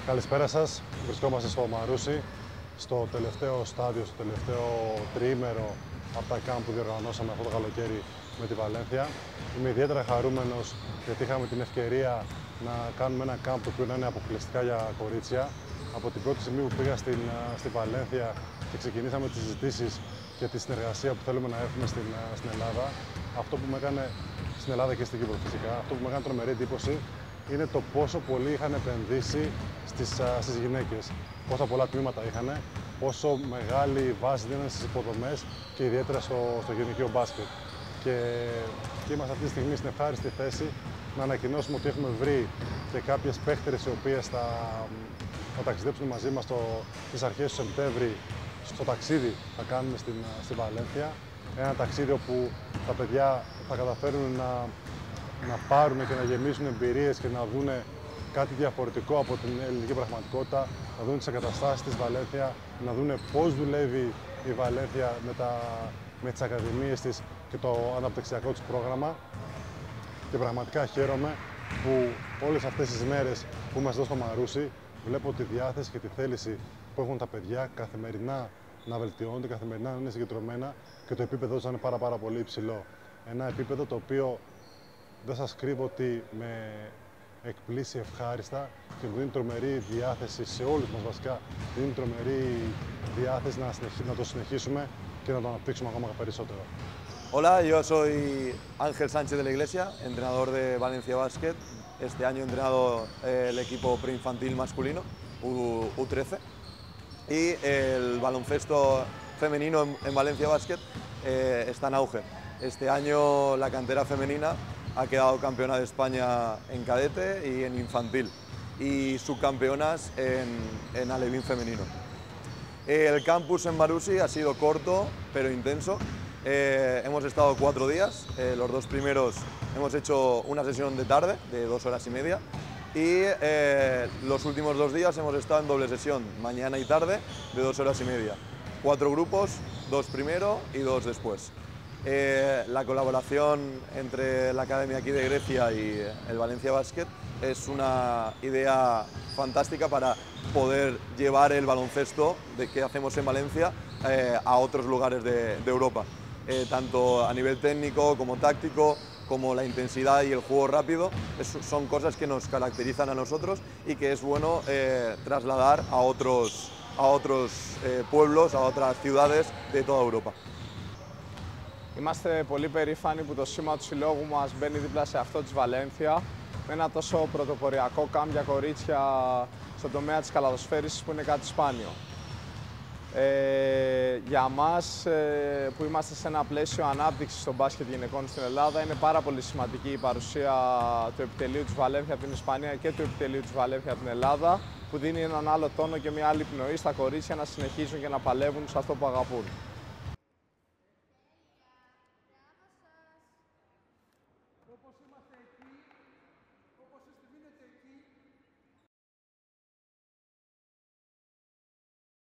Καλησπέρα σας. Βρισκόμαστε στο Μαρούσι, στο τελευταίο στάδιο, στο τελευταίο τριήμερο από τα κάμπ που διοργανώσαμε αυτό το καλοκαίρι με τη Βαλένθια. Είμαι ιδιαίτερα χαρούμενος γιατί είχαμε την ευκαιρία να κάνουμε ένα κάμπ το οποίο να είναι αποκλειστικά για κορίτσια. Από την πρώτη στιγμή που πήγα στη Βαλένθια και ξεκινήσαμε τις συζητήσεις και τη συνεργασία που θέλουμε να έχουμε στην Ελλάδα, αυτό που με έκανε στην Ελλάδα και στην Κύπρο φυσικά, αυτό που με έκανε τρομερή εντύπωση είναι το πόσο πολύ είχαν επενδύσει στις γυναίκες. Πόσα πολλά τμήματα είχαν, πόσο μεγάλη βάση δίνανε στις υποδομές και ιδιαίτερα στο γυναικείο μπάσκετ. Και είμαστε αυτή τη στιγμή στην ευχάριστη θέση να ανακοινώσουμε ότι έχουμε βρει και κάποιες παίχτερες οι οποίες θα ταξιδέψουν μαζί μας στις αρχές του Σεπτέμβρη στο ταξίδι θα κάνουμε στη Βαλένθια. Ένα ταξίδι όπου τα παιδιά θα καταφέρουν να πάρουν και να γεμίσουν εμπειρίες και να δουν κάτι διαφορετικό από την ελληνική πραγματικότητα, να δουν τις εγκαταστάσεις της Βαλένθια, να δουν πώς δουλεύει η Βαλένθια με τις ακαδημίες της και το αναπτυξιακό της πρόγραμμα. Και πραγματικά χαίρομαι που όλες αυτές τις μέρες που είμαστε εδώ στο Μαρούσι βλέπω τη διάθεση και τη θέληση που έχουν τα παιδιά καθημερινά να βελτιώνονται, καθημερινά να είναι συγκεντρωμένα και το επίπεδο τους να είναι πάρα πολύ υψηλό. Ένα επίπεδο το οποίο δεν σας κρύβω ότι με εκπλήσει ευχάριστα και μου δίνει τρομερή διάθεση σε όλους μας βασικά, δίνει τρομερή διάθεση να το συνεχίσουμε και να το αναπτύξουμε ακόμα περισσότερο. Hola, yo soy Ángel Sánchez de la Iglesia, entrenador de Valencia Basket. Este año he entrenado el equipo preinfantil masculino, U13, y el baloncesto femenino en Valencia Basket está en auge. Este año la cantera femenina ha quedado campeona de España en cadete y en infantil, y subcampeonas en alevín femenino. El campus en Marusi ha sido corto pero intenso. Hemos estado 4 días, los 2 primeros hemos hecho una sesión de tarde de 2 horas y media, y los últimos 2 días hemos estado en doble sesión, mañana y tarde, de 2 horas y media. 4 grupos, 2 primero y 2 después. La colaboración entre la Academia aquí de Grecia y el Valencia Basket es una idea fantástica para poder llevar el baloncesto que hacemos en Valencia a otros lugares de Europa. Tanto a nivel técnico como táctico, como la intensidad y el juego rápido, son cosas que nos caracterizan a nosotros y que es bueno trasladar a otros pueblos, a otras ciudades de toda Europa. Είμαστε πολύ περήφανοι που το σήμα του συλλόγου μας μπαίνει δίπλα σε αυτό της Βαλένθια με ένα τόσο πρωτοποριακό κάμπ για κορίτσια στον τομέα της καλαδοσφαίρισης που είναι κάτι σπάνιο. Για μας που είμαστε σε ένα πλαίσιο ανάπτυξης στο μπάσκετ γυναικών στην Ελλάδα είναι πάρα πολύ σημαντική η παρουσία του επιτελείου της Βαλένθια από την Ισπανία και του επιτελείου της Βαλένθια από την Ελλάδα, που δίνει έναν άλλο τόνο και μια άλλη πνοή στα κορίτσια να συνεχίζουν και να παλεύουν σε αυτό που αγαπούν. Όπως είμαστε εκεί, όπως εσείς μείνετε εκεί,